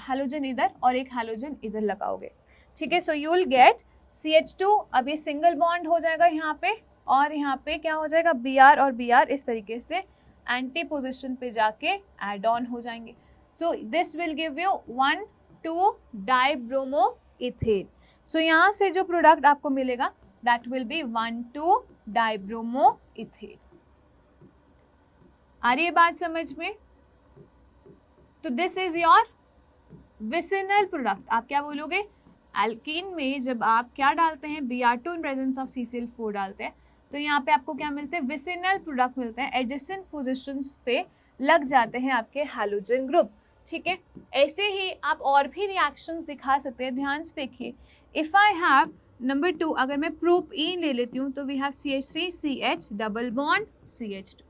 A: हैलोजन इधर और एक हैलोजन इधर लगाओगे. ठीक है, so you will get CH2. अब ये सिंगल बॉन्ड हो जाएगा यहाँ पे, और यहाँ पे क्या हो जाएगा? Br और Br इस तरीके से एंटी पोजिशन पे जाके एड ऑन हो जाएंगे. So this will give you 1,2 डाइब्रोमोइथेन. सो यहाँ से जो प्रोडक्ट आपको मिलेगा दैट विल बी 1,2 डाइब्रोमोइथेन. आ रही है बात समझ में? तो this is your vicinal product. आप क्या बोलोगे? एल्कीन में जब आप क्या डालते हैं? Br2 in presence of CCl4 डालते हैं, तो यहाँ पे आपको क्या मिलते हैं? विसिनल प्रोडक्ट मिलते हैं. एडजेसेंट पोजीशंस पे लग जाते हैं आपके हैलोजन ग्रुप. ठीक है, ऐसे ही आप और भी रिएक्शंस दिखा सकते हैं. ध्यान से देखिए. इफ़ आई हैव नंबर 2, अगर मैं प्रोपीन ले लेती हूँ, तो we have CH3CH double bond CH2.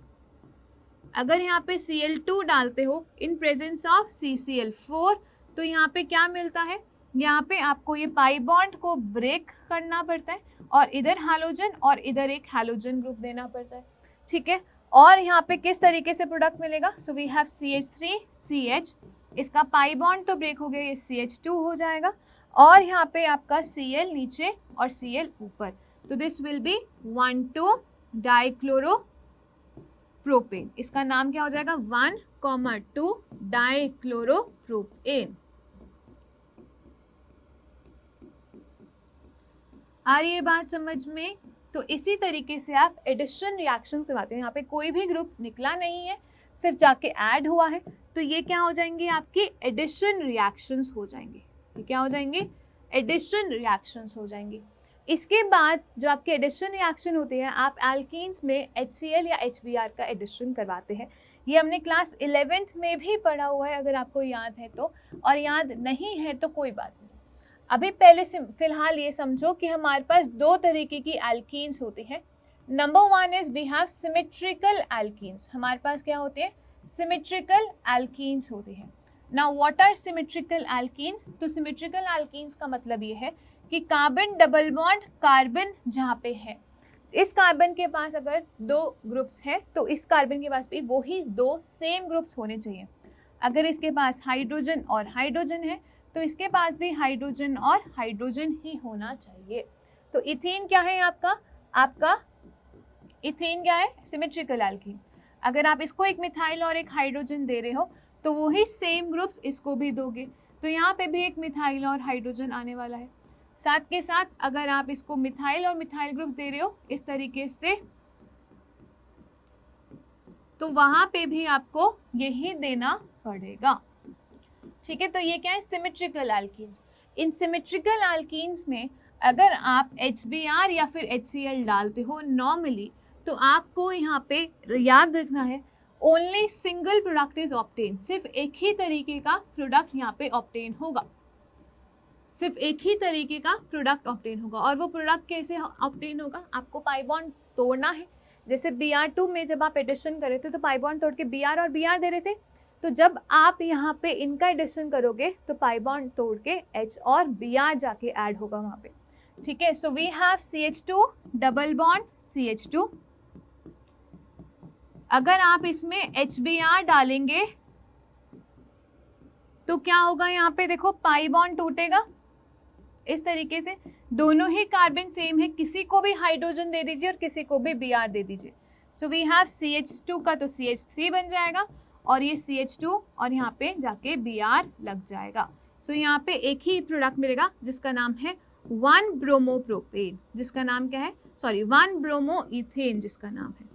A: अगर यहाँ पे Cl2 डालते हो इन प्रेजेंस ऑफ CCl4, तो यहाँ पे क्या मिलता है? यहाँ पे आपको ये पाई बॉन्ड को ब्रेक करना पड़ता है, और इधर हैलोजन और इधर एक हैलोजन ग्रुप देना पड़ता है. ठीक है, और यहाँ पे किस तरीके से प्रोडक्ट मिलेगा? सो वी हैव CH3CH, इसका पाई बॉन्ड तो ब्रेक हो गया, ये CH2 हो जाएगा, और यहाँ पे आपका Cl नीचे और Cl ऊपर. तो दिस विल बी 1,2 डाइक्लोरोप्रोपेन. इसका नाम क्या हो जाएगा? 1,2 डाइक्लोरोप्रोपेन. आ रही है बात समझ में? तो इसी तरीके से आप एडिशन रिएक्शंस करवाते हैं. यहाँ पे कोई भी ग्रुप निकला नहीं है, सिर्फ जाके ऐड हुआ है, तो ये क्या हो जाएंगे? आपकी एडिशन रिएक्शंस हो जाएंगे. ये क्या हो जाएंगे? एडिशन रिएक्शंस हो जाएंगी. इसके बाद जो आपके एडिशन रिएक्शन होते हैं, आप एल्कीन्स में HCl या HBr का एडिशन करवाते हैं. ये हमने क्लास 11th में भी पढ़ा हुआ है, अगर आपको याद है तो, और याद नहीं है तो कोई बात नहीं. अभी पहले से फिलहाल ये समझो कि हमारे पास 2 तरीके की एल्कीन्स होती हैं. Number 1 is we have symmetrical alkenes. हमारे पास क्या होते हैं? सिमेट्रिकल एल्कीन्स होते हैं. Now what are symmetrical alkenes? तो सिमेट्रिकल एल्कीन्स का मतलब ये है कि कार्बन डबल बॉन्ड कार्बन जहाँ पे है, इस कार्बन के पास अगर 2 ग्रुप्स हैं, तो इस कार्बन के पास भी वही 2 सेम ग्रुप्स होने चाहिए. अगर इसके पास हाइड्रोजन और हाइड्रोजन है, तो इसके पास भी हाइड्रोजन और हाइड्रोजन ही होना चाहिए. तो इथीन क्या है आपका इथीन क्या है? Symmetrical alkene. अगर आप इसको एक मिथाइल और एक हाइड्रोजन दे रहे हो, तो वही सेम ग्रुप्स इसको भी दोगे, तो यहाँ पे भी एक मिथाइल और हाइड्रोजन आने वाला है. साथ के साथ अगर आप इसको मिथाइल और मिथाइल ग्रुप्स दे रहे हो इस तरीके से, तो वहाँ पे भी आपको यही देना पड़ेगा. ठीक है, तो ये क्या है? Symmetrical alkenes. इन सिमेट्रिकल एल्कीन्स में अगर आप HBr या फिर HCl डालते हो नॉर्मली, तो आपको यहाँ पे याद रखना है only single product is obtain. सिर्फ एक ही तरीके का प्रोडक्ट यहाँ पे ऑब्टेन होगा. सिर्फ एक ही तरीके का प्रोडक्ट ऑब्टेन होगा. और वो प्रोडक्ट कैसे ऑब्टेन होगा? आपको पाई बॉन्ड तोड़ना है, जैसे Br2 में जब आप एडिशन कर रहे थे तो पाई बॉन्ड तोड़ के Br और Br दे रहे थे, तो जब आप यहाँ पे इनका एडिशन करोगे तो पाई बॉन्ड तोड़ के H और Br जाके ऐड होगा वहाँ पे, ठीक है। So we have CH2 double bond CH2। अगर आप इसमें HBr डालेंगे तो क्या होगा, यहाँ पे देखो पाई बॉन्ड टूटेगा इस तरीके से। दोनों ही कार्बन सेम है, किसी को भी हाइड्रोजन दे दीजिए और किसी को भी Br दे दीजिए। सो वी हैव CH2 का तो CH3 बन जाएगा और ये CH2 और यहाँ पे जाके Br लग जाएगा। सो यहाँ पे एक ही प्रोडक्ट मिलेगा जिसका नाम है 1 ब्रोमोप्रोपेन, जिसका नाम क्या है, सॉरी 1 ब्रोमो इथेन जिसका नाम है,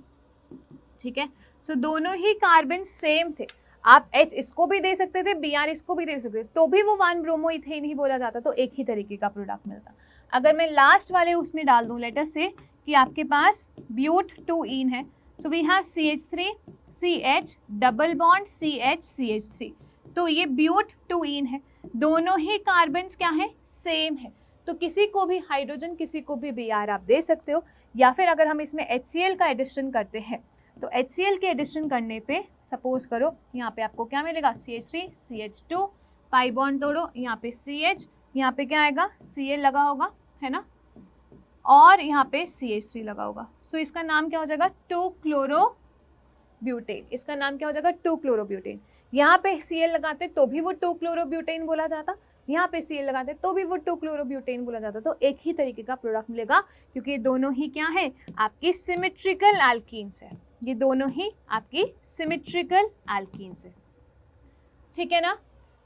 A: ठीक है। सो दोनों ही कार्बन सेम थे, आप H इसको भी दे सकते थे, Br इसको भी दे सकते थे, तो भी वो 1 ब्रोमो इथेन ही बोला जाता, तो एक ही तरीके का प्रोडक्ट मिलता। अगर मैं लास्ट वाले उसमें डाल दूं लेटर से कि आपके पास ब्यूट 2 इन है, so we have CH3 CH double bond CH CH3, तो ये ब्यूट 2 इन है, दोनों ही कार्बन्स क्या है, सेम है, तो किसी को भी हाइड्रोजन किसी को भी Br आप दे सकते हो। या फिर अगर हम इसमें HCl का एडिशन करते हैं तो HCl के एडिशन करने पे सपोज करो यहाँ पे आपको क्या मिलेगा, CH3 CH2 पाई बॉन्ड तोड़ो, यहाँ पे CH, यहाँ पे क्या आएगा Cl लगा होगा, है ना, और यहाँ पे CH3 लगा होगा। सो इसका नाम क्या हो जाएगा, 2 क्लोरोब्यूटेन, इसका नाम क्या हो जाएगा 2 क्लोरोब्यूटेन। यहाँ पे Cl लगाते तो भी वो 2 क्लोरोब्यूटेन बोला जाता, यहाँ पे Cl लगाते तो भी वो 2 क्लोरोब्यूटेन बोला जाता, तो एक ही तरीके का प्रोडक्ट मिलेगा क्योंकि ये दोनों ही क्या है, आपकी सिमेट्रिकल एल्कीन्स है, ये दोनों ही आपकी सिमेट्रिकल एल्कीन्स है, ठीक है ना।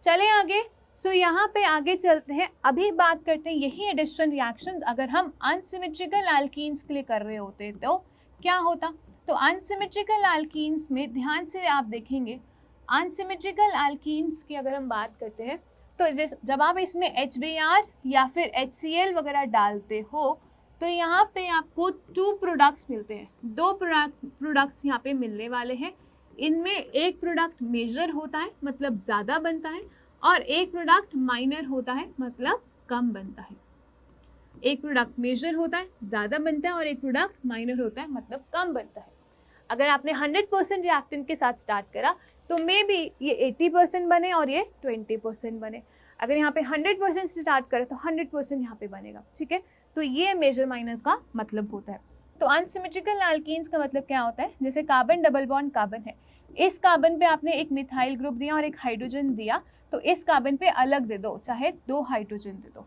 A: चले आगे। सो यहाँ पे आगे चलते हैं, अभी बात करते हैं यही एडिशन रिएक्शंस अगर हम अनसिमेट्रिकल एल्कीन्स के लिए कर रहे होते तो क्या होता। तो अनसिमेट्रिकल एल्कीन्स में ध्यान से आप देखेंगे, अनसिमेट्रिकल एल्कीन्स की अगर हम बात करते हैं तो जब आप इसमें HBr या फिर HCl वगैरह डालते हो तो यहाँ पे आपको 2 प्रोडक्ट्स मिलते हैं, 2 प्रोडक्ट्स यहाँ पे मिलने वाले हैं। इनमें एक प्रोडक्ट मेजर होता है मतलब ज़्यादा बनता है, और एक प्रोडक्ट माइनर होता है मतलब कम बनता है। एक प्रोडक्ट मेजर होता है ज़्यादा बनता है और एक प्रोडक्ट माइनर होता है मतलब कम बनता है। अगर आपने 100% रिएक्टेंट के साथ स्टार्ट करा तो मे बी ये 80% बने और ये 20% बने। अगर यहाँ पे 100% से स्टार्ट करें तो 100% यहाँ पे बनेगा, ठीक है। तो ये मेजर माइनर का मतलब होता है। तो अनसिमेट्रिकल एल्कीन्स का मतलब क्या होता है, जैसे कार्बन डबल बॉन्ड कार्बन है, इस कार्बन पे आपने एक मिथाइल ग्रुप दिया और एक हाइड्रोजन दिया, तो इस कार्बन पे अलग दे दो, चाहे 2 हाइड्रोजन दे दो,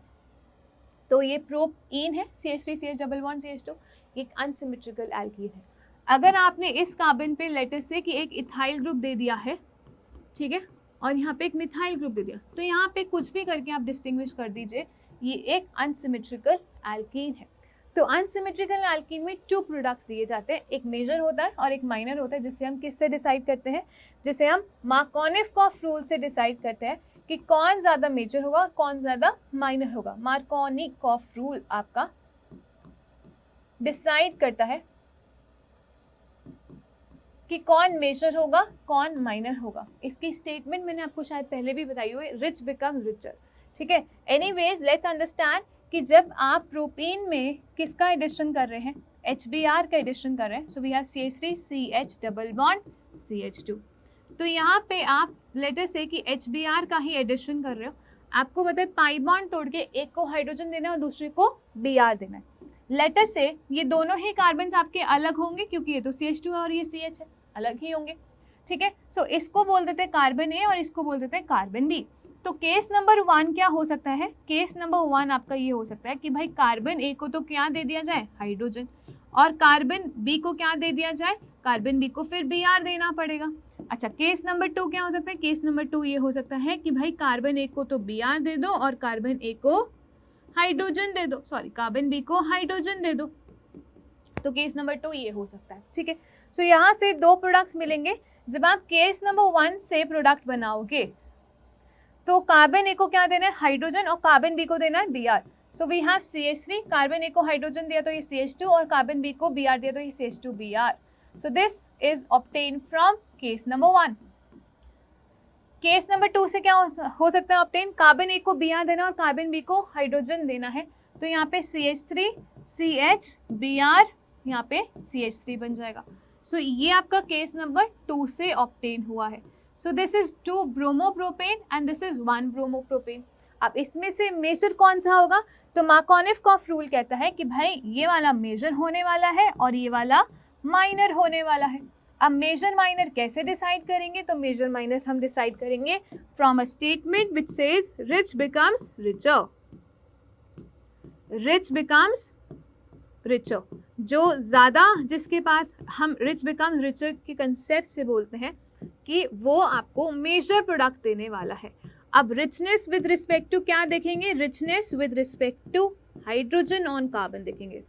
A: तो ये प्रोपीन है CH3 CH double bond CH2, एक अनसिमेट्रिकल एल्कीन है। अगर आपने इस कार्बन पे लेटर से कि एक इथाइल ग्रुप दे दिया है, ठीक है, और यहाँ पे एक मिथाइल ग्रुप दे दिया, तो यहाँ पे कुछ भी करके आप डिस्टिंग्विश कर दीजिए, ये एक अनसिमेट्रिकल एल्कीन है। तो अनसिमेट्रिकल एल्कीन में 2 प्रोडक्ट्स दिए जाते हैं, एक मेजर होता है और एक माइनर होता है, जिससे हम किससे डिसाइड करते हैं, जिसे हम मार्कोनिफ रूल से डिसाइड करते हैं कि कौन ज़्यादा मेजर होगा और कौन ज़्यादा माइनर होगा। मार्कोनिफ रूल आपका डिसाइड करता है कि कौन मेजर होगा कौन माइनर होगा। इसकी स्टेटमेंट मैंने आपको शायद पहले भी बताई हुई, रिच बिकम रिचर, ठीक है। एनीवेज लेट्स अंडरस्टैंड कि जब आप प्रोपीन में किसका एडिशन कर रहे हैं, HBr का एडिशन कर रहे हैं, so we have CH3 CH double bond CH2। तो यहाँ पे आप लेटर से कि HBr का ही एडिशन कर रहे हो, आपको पता है पाई बॉन्ड तोड़ के एक को हाइड्रोजन देना है और दूसरे को Br देना है। लेटर से ये दोनों ही कार्बन्स आपके अलग होंगे क्योंकि ये तो CH2 है और ये CH है, अलग ही होंगे, ठीक है। सो इसको बोल देते हैं कार्बन A और इसको बोल देते हैं कार्बन B। तो केस नंबर 1 क्या हो सकता है, केस नंबर 1 आपका ये हो सकता है कि भाई कार्बन A को तो क्या दे दिया जाए, हाइड्रोजन, और कार्बन B को क्या दे दिया जाए, कार्बन B को फिर Br देना पड़ेगा। अच्छा, केस नंबर 2 क्या हो सकता है, केस नंबर 2 ये हो सकता है कि भाई कार्बन A को तो Br दे दो और कार्बन A को हाइड्रोजन दे दो, सॉरी कार्बन B को हाइड्रोजन दे दो। तो केस नंबर 2 ये हो सकता है, ठीक है। सो यहाँ से 2 प्रोडक्ट्स मिलेंगे। जब आप केस नंबर 1 से प्रोडक्ट बनाओगे तो कार्बन A को क्या देना है, हाइड्रोजन, और कार्बन B को देना है Br। So we have CH3, carbon A को हाइड्रोजन दिया तो ये CH2 और कार्बन B को Br दिया तो ये CH2 Br। So this is obtain from case number 1। Case number 2 से क्या हो सकता है ऑब्टेन, कार्बन A को Br देना और कार्बन B को हाइड्रोजन देना है, तो यहाँ पे CH3 CH Br यहाँ पे CH3 बन जाएगा। सो ये आपका केस नंबर 2 से ऑब्टेन हुआ है। सो this is 2 bromopropane and this is 1 bromopropane. अब इसमें से मेजर कौन सा होगा? तो मार्कोनिफ-कॉफ रूल कहता है कि भाई ये वाला मेजर होने वाला है और ये वाला माइनर होने वाला है। अब मेजर माइनर कैसे डिसाइड करेंगे? तो मेजर माइनर हम डिसाइड करेंगे from a statement which says rich becomes richer, rich becomes richer. जो ज़्यादा जिसके पास, हम रिच बिकम्स रिचर के कंसेप्ट से बोलते हैं कि वो आपको मेजर प्रोडक्ट देने वाला है। अब रिचनेस विद रिस्पेक्ट टू क्या देखेंगे? Richness with respect to hydrogen on carbon देखेंगे,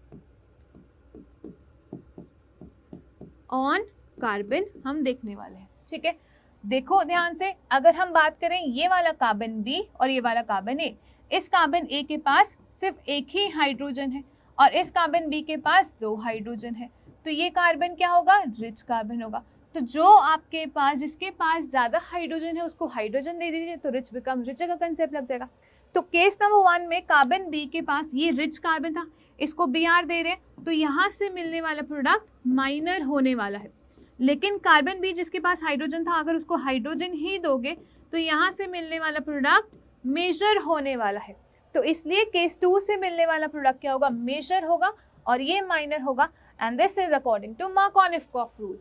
A: ऑन कार्बन हम देखने वाले हैं। ठीक है, देखो ध्यान से, अगर हम बात करें ये वाला कार्बन बी और ये वाला कार्बन ए, इस कार्बन ए के पास सिर्फ एक ही हाइड्रोजन है और इस कार्बन बी के पास 2 हाइड्रोजन है, तो ये कार्बन क्या होगा? रिच कार्बन होगा। तो जो आपके पास, जिसके पास ज़्यादा हाइड्रोजन है उसको हाइड्रोजन दे दीजिए, तो रिच बिकम रिचर का कंसेप्ट लग जाएगा। तो केस नंबर 1 में कार्बन बी के पास ये रिच कार्बन था, इसको Br दे रहे हैं, तो यहाँ से मिलने वाला प्रोडक्ट माइनर होने वाला है। लेकिन कार्बन बी जिसके पास हाइड्रोजन था, अगर उसको हाइड्रोजन ही दोगे तो यहाँ से मिलने वाला प्रोडक्ट मेजर होने वाला है। तो इसलिए केस 2 से मिलने वाला प्रोडक्ट क्या होगा? मेजर होगा और ये माइनर होगा। And this is according to Markovnikov rule.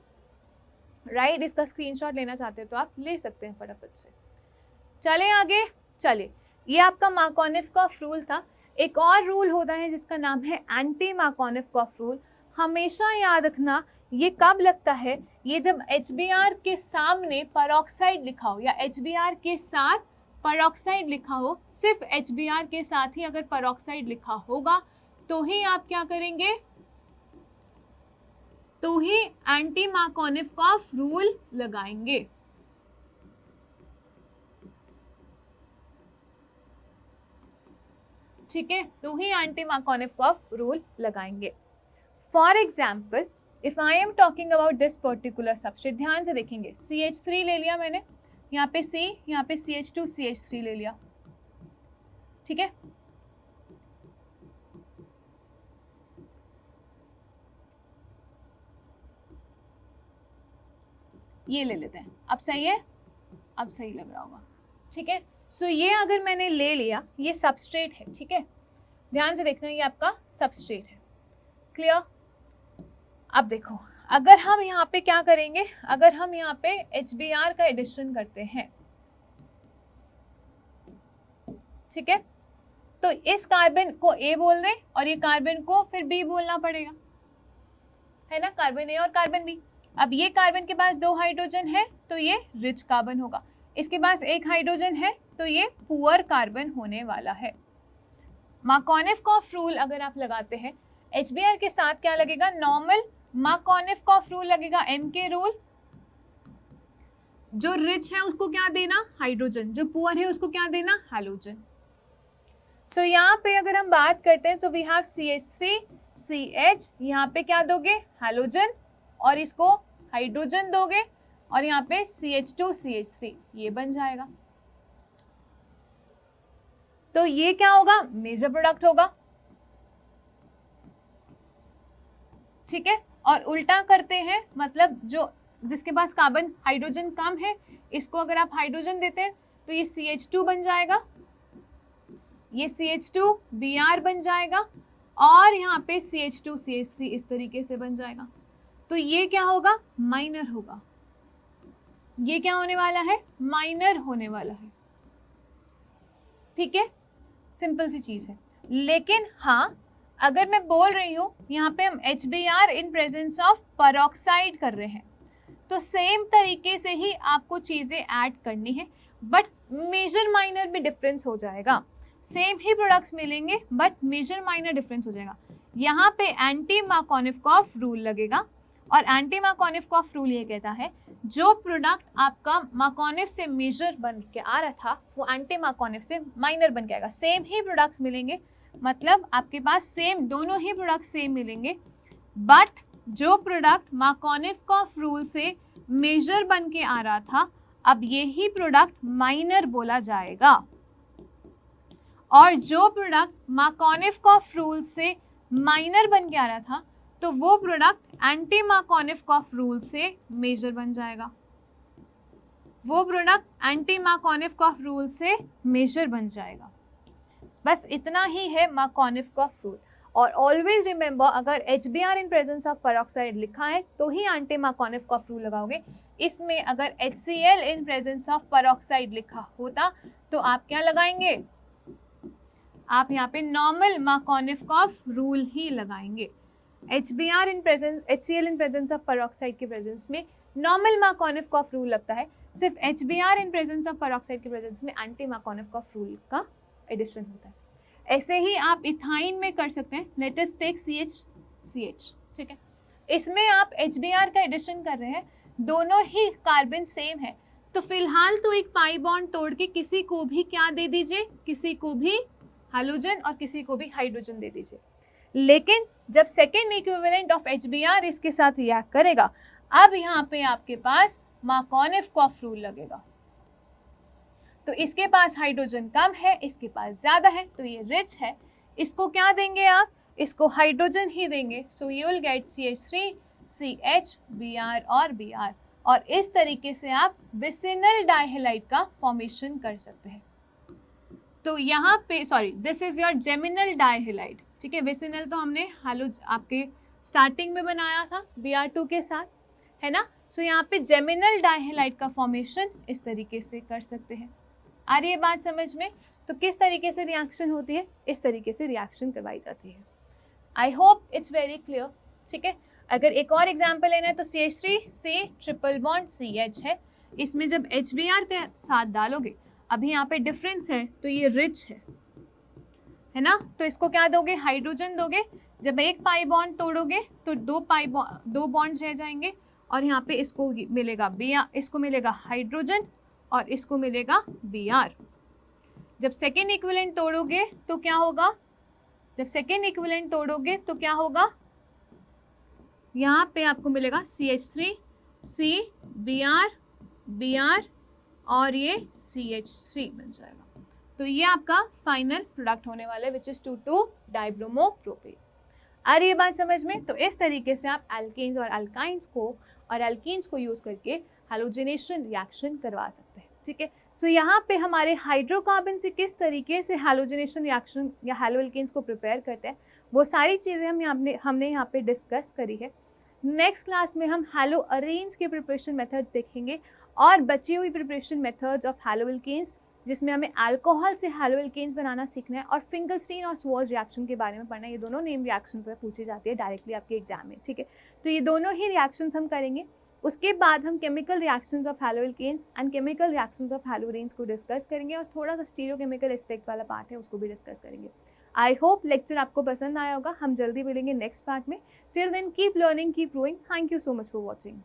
A: Right, इसका स्क्रीनशॉट लेना चाहते हो तो आप ले सकते हैं फटाफट से। चले आगे, चले, ये आपका मार्कोनिफ-कॉफ रूल था। एक और रूल होता है जिसका नाम है एंटी मार्कोनिफ-कॉफ रूल। हमेशा याद रखना, ये कब लगता है? ये जब HBr के सामने पेरोक्साइड लिखा हो या HBr के साथ पेरोक्साइड लिखा हो, सिर्फ HBr के साथ ही अगर पेरोक्साइड लिखा होगा तो ही आप क्या करेंगे? तो ही एंटी मार्कोनिफ-कॉफ रूल लगाएंगे। ठीक है, तो ही एंटी मार्कोनिफ-कॉफ रूल लगाएंगे। For example, if I am talking about this particular substrate, ध्यान से देखेंगे, CH3 ले लिया मैंने, यहाँ पे C, यहाँ पे CH2 CH3 ले लिया। ठीक है, ये ले लेते हैं। अब सही है, अब सही लग रहा होगा। ठीक है, सो ये अगर मैंने ले लिया, ये सबस्ट्रेट है। ठीक है, ध्यान से देखना, ये आपका सबस्ट्रेट है। क्लियर? अब देखो, अगर हम यहाँ पे क्या करेंगे? अगर हम यहाँ पे HBr का एडिशन करते हैं, ठीक है, तो इस कार्बन को A बोल दें और ये कार्बन को फिर B बोलना पड़ेगा, है ना? कार्बन A और कार्बन B। अब ये कार्बन के पास 2 हाइड्रोजन है तो ये रिच कार्बन होगा, इसके पास 1 हाइड्रोजन है तो ये पुअर कार्बन होने वाला है। मार्कोनिफ-कॉफ रूल अगर आप लगाते हैं, HBr के साथ क्या लगेगा? नॉर्मल मार्कोनिफ-कॉफ रूल लगेगा, MK रूल। जो रिच है उसको क्या देना? हाइड्रोजन। जो पुअर है उसको क्या देना? हैलोजन। सो यहाँ पे अगर हम बात करते हैं तो वी हैव CH3CH, यहाँ पे क्या दोगे? हैलोजन, और इसको हाइड्रोजन दोगे और यहाँ पे CH2CH3, ये बन जाएगा। तो ये क्या होगा? मेजर प्रोडक्ट होगा। ठीक है, और उल्टा करते हैं, मतलब जो जिसके पास कार्बन हाइड्रोजन कम है, इसको अगर आप हाइड्रोजन देते हैं तो ये CH2 बन जाएगा, ये CH2Br बन जाएगा और यहाँ पे CH2CH3 इस तरीके से बन जाएगा। तो ये क्या होगा? माइनर होगा। ये क्या होने वाला है? माइनर होने वाला है। ठीक है, सिंपल सी चीज़ है। लेकिन हाँ, अगर मैं बोल रही हूँ यहाँ पे हम HBr in presence of peroxide कर रहे हैं, तो सेम तरीके से ही आपको चीज़ें ऐड करनी है, बट मेजर माइनर में डिफरेंस हो जाएगा। सेम ही प्रोडक्ट्स मिलेंगे बट मेजर माइनर डिफरेंस हो जाएगा। यहाँ पे एंटी मार्कोनिफ-कॉफ रूल लगेगा और एंटी मार्कोनिफ-कॉफ रूल ये कहता है जो प्रोडक्ट आपका मार्कोनिफ से मेजर बन के आ रहा था वो एंटी मार्कोनिफ से माइनर बन के आएगा। सेम ही प्रोडक्ट्स मिलेंगे, मतलब आपके पास सेम, दोनों ही प्रोडक्ट सेम मिलेंगे, बट जो प्रोडक्ट मार्कोनिफ-कॉफ रूल से मेजर बन के आ रहा था, अब यही प्रोडक्ट माइनर बोला जाएगा, और जो प्रोडक्ट मार्कोनिफ-कॉफ रूल से माइनर बन के आ रहा था तो वो प्रोडक्ट एंटी मार्कोनिफ रूल से मेजर बन जाएगा, वो प्रोडक्ट एंटी मार्कोनिफ रूल से मेजर बन जाएगा। बस इतना ही है मार्कोनिफ रूल। और ऑलवेज रिमेंबर, अगर HBr in presence of peroxide लिखा है तो ही एंटी मार्कोनिफ रूल लगाओगे। इसमें अगर HCl in presence of peroxide लिखा होता तो आप क्या लगाएंगे, आप यहाँ पे नॉर्मल मार्कोनिफ रूल ही लगाएंगे। HCl in presence of peroxide के प्रेजेंस में नॉर्मल मार्कोनिफ रूल लगता है, सिर्फ HBr in presence of peroxide के प्रेजेंस में एंटी मार्कोनिफ रूल का एडिशन होता है। ऐसे ही आप इथाइन में कर सकते हैं। लेट अस टेक CH, ठीक है। इसमें आप HBr का एडिशन कर रहे हैं, दोनों ही कार्बन सेम है, तो फिलहाल तो एक पाई बॉन्ड तोड़ के किसी को भी क्या दे दीजिए, किसी को भी हाइड्रोजन और किसी को भी हाइड्रोजन दे दीजिए। लेकिन जब सेकेंड इक्विवेलेंट ऑफ HBr इसके साथ रिएक्ट करेगा, अब यहाँ पे आपके पास मार्कोनिफ रूल लगेगा। तो इसके पास हाइड्रोजन कम है, इसके पास ज़्यादा है, तो ये रिच है। इसको क्या देंगे आप, इसको हाइड्रोजन ही देंगे। So you will get CH3, CH, Br और Br। और इस तरीके से आप विसिनल डाइहेलाइड का फॉर्मेशन कर सकते हैं। तो यहाँ पे this is your geminal dihalide, ठीक है। विसिनल तो हमने आपके स्टार्टिंग में बनाया था Br2 के साथ, है ना। सो यहाँ पे जेमिनल डाइहेलाइड का फॉर्मेशन इस तरीके से कर सकते हैं। आ रही है बात समझ में। तो किस तरीके से रिएक्शन होती है, इस तरीके से रिएक्शन करवाई जाती है। I hope it's very clear, ठीक है। अगर एक और एग्जाम्पल लेना है तो CH3 से ट्रिपल बॉन्ड CH है, इसमें जब HBr के साथ डालोगे, अभी यहाँ पे डिफरेंस है तो ये रिच है ना, तो इसको क्या दोगे, हाइड्रोजन दोगे। जब एक पाई बॉन्ड तोड़ोगे तो दो बॉन्ड्स रह जाएंगे और यहाँ पे इसको मिलेगा Br, इसको मिलेगा हाइड्रोजन और इसको मिलेगा Br। जब सेकेंड इक्विवेलेंट तोड़ोगे तो क्या होगा, यहाँ पे आपको मिलेगा CH3, C, Br और ये CH3 बन जाएगा। तो ये आपका फाइनल प्रोडक्ट होने वाला है, विच इज 2,2-डाइब्रोमोप्रोपेन। आ रही है बात समझ में। तो इस तरीके से आप एल्केन्स और अल्काइंस को और एल्कीन्स को यूज करके हैलोजिनेशन रिएक्शन करवा सकते हैं, ठीक है। सो यहाँ पे हमारे हाइड्रोकार्बन से किस तरीके से हैलोजिनेशन रिएक्शन या हैलो एल्केन्स को प्रिपेयर करते हैं, वो सारी चीज़ें हमने यहाँ पे डिस्कस करी है। नेक्स्ट क्लास में हम हैलो अरेन्स के प्रिपरेशन मेथड्स देखेंगे और बची हुई preparation methods of haloalkanes, जिसमें हमें अल्कोहल से हैलो एल्केन्स बनाना सीखना है और फिंगलस्टीन और स्वॉर्ज रिएक्शन के बारे में पढ़ना है। ये दोनों नेम रिएक्शंस से पूछी जाती है डायरेक्टली आपके एग्जाम में, ठीक है। तो ये दोनों ही रिएक्शंस हम करेंगे। उसके बाद हम chemical reactions of haloalkanes and chemical reactions of haloarenes को डिस्कस करेंगे और थोड़ा सा स्टीरियोकेमिकल एस्पेक्ट वाला पार्ट है उसको भी डिस्कस करेंगे। आई होप लेक्चर आपको पसंद आया होगा। हम जल्दी मिलेंगे नेक्स्ट पार्ट में। Till then keep learning, keep growing. Thank you so much for watching.